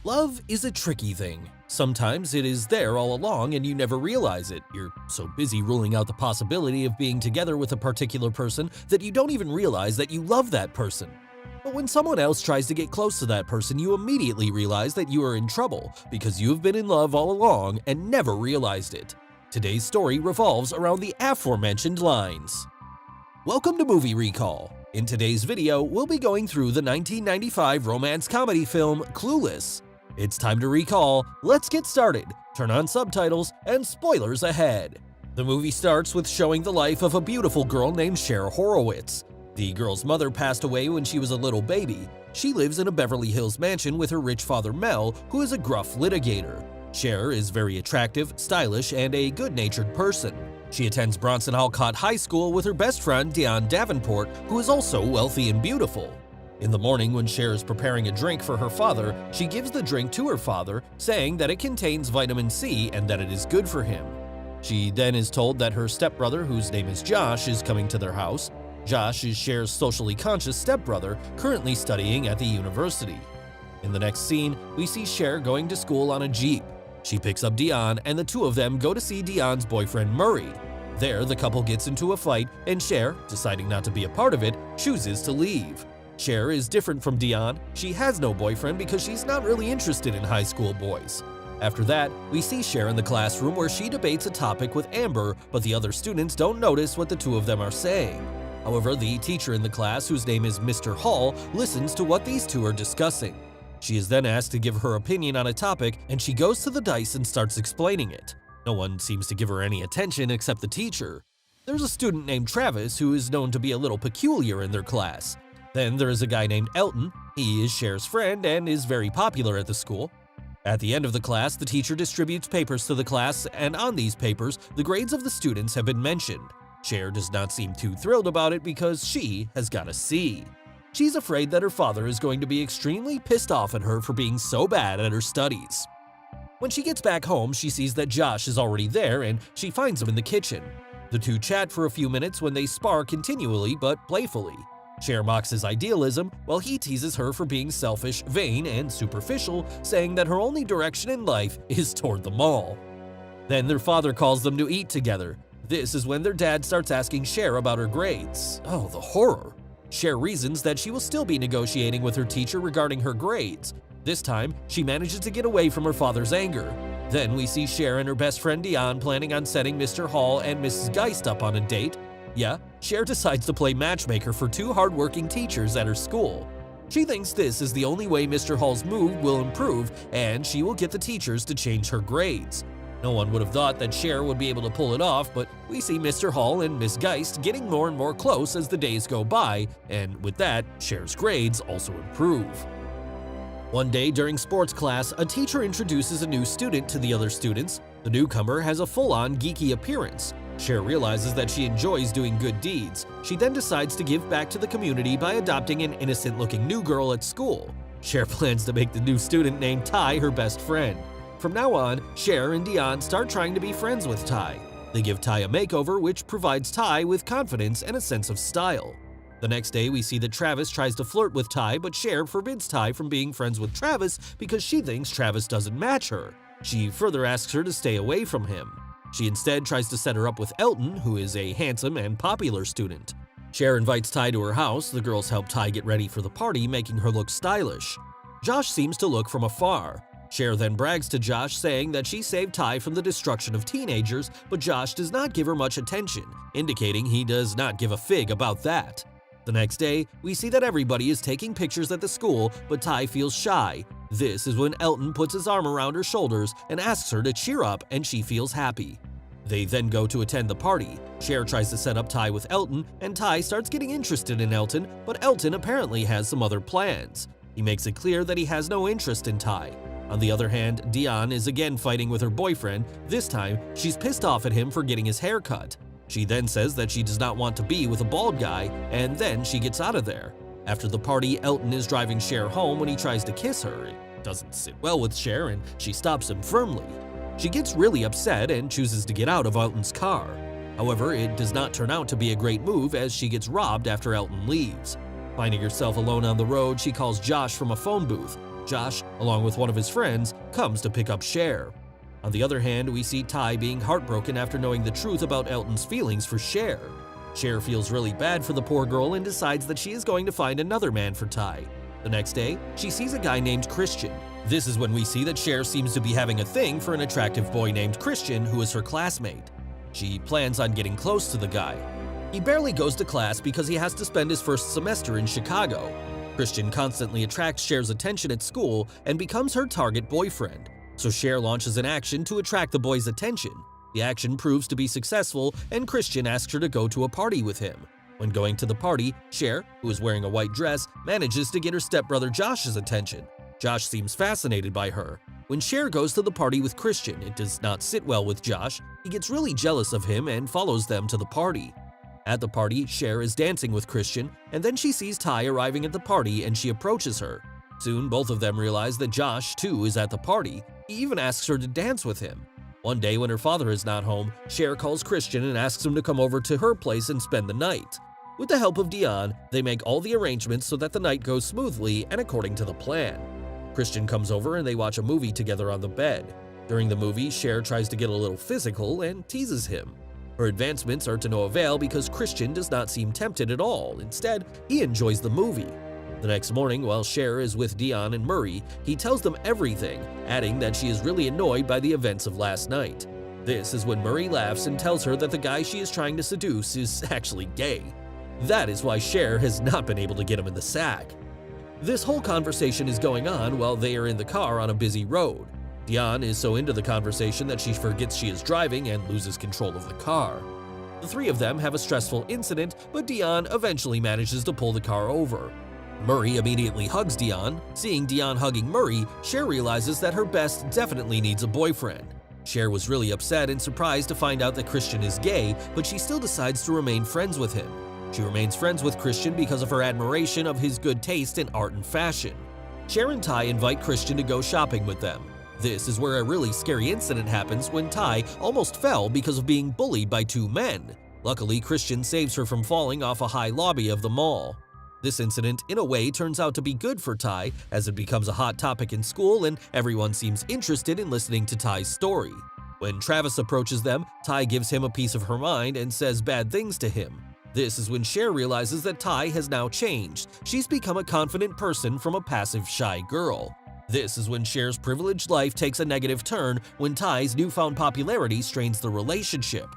Love is a tricky thing. Sometimes it is there all along and you never realize it. You're so busy ruling out the possibility of being together with a particular person that you don't even realize that you love that person. But when someone else tries to get close to that person, you immediately realize that you are in trouble because you have been in love all along and never realized it. Today's story revolves around the aforementioned lines. Welcome to Movie Recall. In today's video, we'll be going through the 1995 romance comedy film Clueless. It's time to recall, let's get started, turn on subtitles, and spoilers ahead. The movie starts with showing the life of a beautiful girl named Cher Horowitz. The girl's mother passed away when she was a little baby. She lives in a Beverly Hills mansion with her rich father Mel, who is a gruff litigator. Cher is very attractive, stylish, and a good-natured person. She attends Bronson Alcott High School with her best friend Dionne Davenport, who is also wealthy and beautiful. In the morning, when Cher is preparing a drink for her father, she gives the drink to her father, saying that it contains vitamin C and that it is good for him. She then is told that her stepbrother, whose name is Josh, is coming to their house. Josh is Cher's socially conscious stepbrother, currently studying at the university. In the next scene, we see Cher going to school on a Jeep. She picks up Dionne, and the two of them go to see Dionne's boyfriend Murray. There, the couple gets into a fight, and Cher, deciding not to be a part of it, chooses to leave. Cher is different from Dionne. She has no boyfriend because she's not really interested in high school boys. After that, we see Cher in the classroom where she debates a topic with Amber, but the other students don't notice what the two of them are saying. However, the teacher in the class, whose name is Mr. Hall, listens to what these two are discussing. She is then asked to give her opinion on a topic, and she goes to the dice and starts explaining it. No one seems to give her any attention except the teacher. There's a student named Travis who is known to be a little peculiar in their class. Then there is a guy named Elton. He is Cher's friend and is very popular at the school. At the end of the class, the teacher distributes papers to the class, and on these papers, the grades of the students have been mentioned. Cher does not seem too thrilled about it because she has got a C. She's afraid that her father is going to be extremely pissed off at her for being so bad at her studies. When she gets back home, she sees that Josh is already there and she finds him in the kitchen. The two chat for a few minutes when they spar continually but playfully. Cher mocks his idealism while he teases her for being selfish, vain, and superficial, saying that her only direction in life is toward the mall. Then their father calls them to eat together. This is when their dad starts asking Cher about her grades. Oh, the horror! Cher reasons that she will still be negotiating with her teacher regarding her grades. This time, she manages to get away from her father's anger. Then we see Cher and her best friend Dionne planning on setting Mr. Hall and Mrs. Geist up on a date. Yeah, Cher decides to play matchmaker for two hardworking teachers at her school. She thinks this is the only way Mr. Hall's mood will improve, and she will get the teachers to change her grades. No one would have thought that Cher would be able to pull it off, but we see Mr. Hall and Miss Geist getting more and more close as the days go by, and with that, Cher's grades also improve. One day during sports class, a teacher introduces a new student to the other students. The newcomer has a full-on geeky appearance. Cher realizes that she enjoys doing good deeds. She then decides to give back to the community by adopting an innocent-looking new girl at school. Cher plans to make the new student named Ty her best friend. From now on, Cher and Dionne start trying to be friends with Ty. They give Ty a makeover, which provides Ty with confidence and a sense of style. The next day, we see that Travis tries to flirt with Ty, but Cher forbids Ty from being friends with Travis because she thinks Travis doesn't match her. She further asks her to stay away from him. She instead tries to set her up with Elton, who is a handsome and popular student. Cher invites Ty to her house. The girls help Ty get ready for the party, making her look stylish. Josh seems to look from afar. Cher then brags to Josh, saying that she saved Ty from the destruction of teenagers, but Josh does not give her much attention, indicating he does not give a fig about that. The next day, we see that everybody is taking pictures at the school, but Ty feels shy. This is when Elton puts his arm around her shoulders and asks her to cheer up, and she feels happy. They then go to attend the party. Cher tries to set up Ty with Elton, and Ty starts getting interested in Elton, but Elton apparently has some other plans. He makes it clear that he has no interest in Ty. On the other hand, Dionne is again fighting with her boyfriend. This time, she's pissed off at him for getting his hair cut. She then says that she does not want to be with a bald guy, and then she gets out of there. After the party, Elton is driving Cher home when he tries to kiss her. It doesn't sit well with Cher, and she stops him firmly. She gets really upset and chooses to get out of Elton's car. However, it does not turn out to be a great move as she gets robbed after Elton leaves. Finding herself alone on the road, she calls Josh from a phone booth. Josh, along with one of his friends, comes to pick up Cher. On the other hand, we see Ty being heartbroken after knowing the truth about Elton's feelings for Cher. Cher feels really bad for the poor girl and decides that she is going to find another man for Ty. The next day, she sees a guy named Christian. This is when we see that Cher seems to be having a thing for an attractive boy named Christian who is her classmate. She plans on getting close to the guy. He barely goes to class because he has to spend his first semester in Chicago. Christian constantly attracts Cher's attention at school and becomes her target boyfriend. So Cher launches an action to attract the boy's attention. The action proves to be successful, and Christian asks her to go to a party with him. When going to the party, Cher, who is wearing a white dress, manages to get her stepbrother Josh's attention. Josh seems fascinated by her. When Cher goes to the party with Christian, it does not sit well with Josh. He gets really jealous of him and follows them to the party. At the party, Cher is dancing with Christian, and then she sees Ty arriving at the party and she approaches her. Soon, both of them realize that Josh, too, is at the party. He even asks her to dance with him. One day when her father is not home, Cher calls Christian and asks him to come over to her place and spend the night. With the help of Dionne, they make all the arrangements so that the night goes smoothly and according to the plan. Christian comes over and they watch a movie together on the bed. During the movie, Cher tries to get a little physical and teases him. Her advancements are to no avail because Christian does not seem tempted at all. Instead, he enjoys the movie. The next morning, while Cher is with Dionne and Murray, he tells them everything, adding that she is really annoyed by the events of last night. This is when Murray laughs and tells her that the guy she is trying to seduce is actually gay. That is why Cher has not been able to get him in the sack. This whole conversation is going on while they are in the car on a busy road. Dionne is so into the conversation that she forgets she is driving and loses control of the car. The three of them have a stressful incident, but Dionne eventually manages to pull the car over. Murray immediately hugs Dionne. Seeing Dionne hugging Murray, Cher realizes that her best definitely needs a boyfriend. Cher was really upset and surprised to find out that Christian is gay, but she still decides to remain friends with him. She remains friends with Christian because of her admiration of his good taste in art and fashion. Cher and Ty invite Christian to go shopping with them. This is where a really scary incident happens when Ty almost fell because of being bullied by two men. Luckily, Christian saves her from falling off a high lobby of the mall. This incident, in a way, turns out to be good for Ty, as it becomes a hot topic in school and everyone seems interested in listening to Ty's story. When Travis approaches them, Ty gives him a piece of her mind and says bad things to him. This is when Cher realizes that Ty has now changed. She's become a confident person from a passive, shy girl. This is when Cher's privileged life takes a negative turn when Ty's newfound popularity strains the relationship.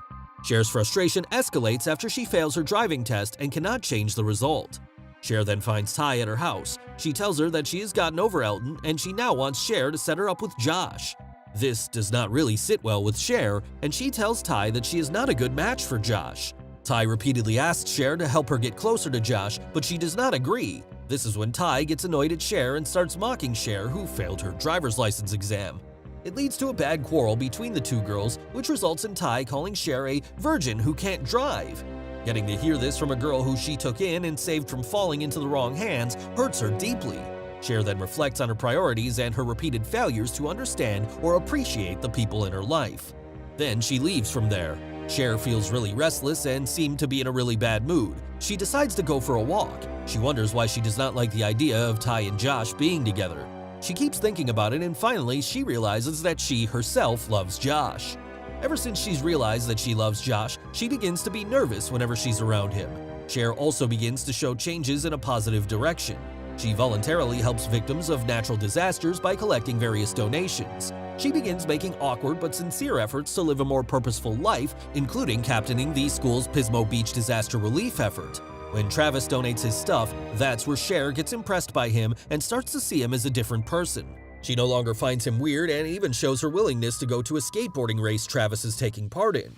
Cher's frustration escalates after she fails her driving test and cannot change the result. Cher then finds Ty at her house. She tells her that she has gotten over Elton and she now wants Cher to set her up with Josh. This does not really sit well with Cher, and she tells Ty that she is not a good match for Josh. Ty repeatedly asks Cher to help her get closer to Josh, but she does not agree. This is when Ty gets annoyed at Cher and starts mocking Cher, who failed her driver's license exam. It leads to a bad quarrel between the two girls, which results in Ty calling Cher a virgin who can't drive. Getting to hear this from a girl who she took in and saved from falling into the wrong hands hurts her deeply. Cher then reflects on her priorities and her repeated failures to understand or appreciate the people in her life. Then she leaves from there. Cher feels really restless and seemed to be in a really bad mood. She decides to go for a walk. She wonders why she does not like the idea of Ty and Josh being together. She keeps thinking about it and finally she realizes that she herself loves Josh. Ever since she's realized that she loves Josh, she begins to be nervous whenever she's around him. Cher also begins to show changes in a positive direction. She voluntarily helps victims of natural disasters by collecting various donations. She begins making awkward but sincere efforts to live a more purposeful life, including captaining the school's Pismo Beach disaster relief effort. When Travis donates his stuff, that's where Cher gets impressed by him and starts to see him as a different person. She no longer finds him weird and even shows her willingness to go to a skateboarding race Travis is taking part in.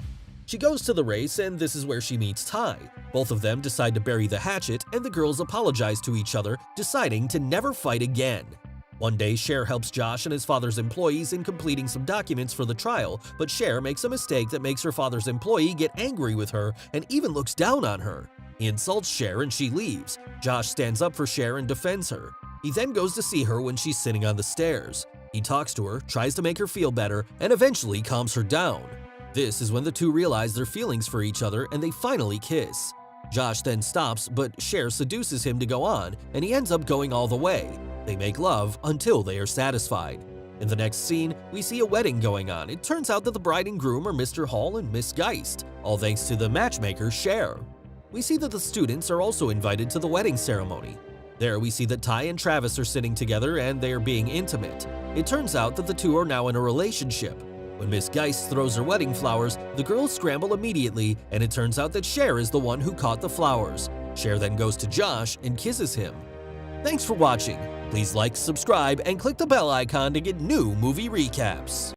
She goes to the race and this is where she meets Ty. Both of them decide to bury the hatchet and the girls apologize to each other, deciding to never fight again. One day, Cher helps Josh and his father's employees in completing some documents for the trial, but Cher makes a mistake that makes her father's employee get angry with her and even looks down on her. He insults Cher and she leaves. Josh stands up for Cher and defends her. He then goes to see her when she's sitting on the stairs. He talks to her, tries to make her feel better, and eventually calms her down. This is when the two realize their feelings for each other and they finally kiss. Josh then stops, but Cher seduces him to go on, and he ends up going all the way. They make love until they are satisfied. In the next scene, we see a wedding going on. It turns out that the bride and groom are Mr. Hall and Miss Geist, all thanks to the matchmaker Cher. We see that the students are also invited to the wedding ceremony. There we see that Ty and Travis are sitting together and they are being intimate. It turns out that the two are now in a relationship. When Miss Geist throws her wedding flowers, the girls scramble immediately, and it turns out that Cher is the one who caught the flowers. Cher then goes to Josh and kisses him. Thanks for watching. Please like, subscribe, and click the bell icon to get new movie recaps.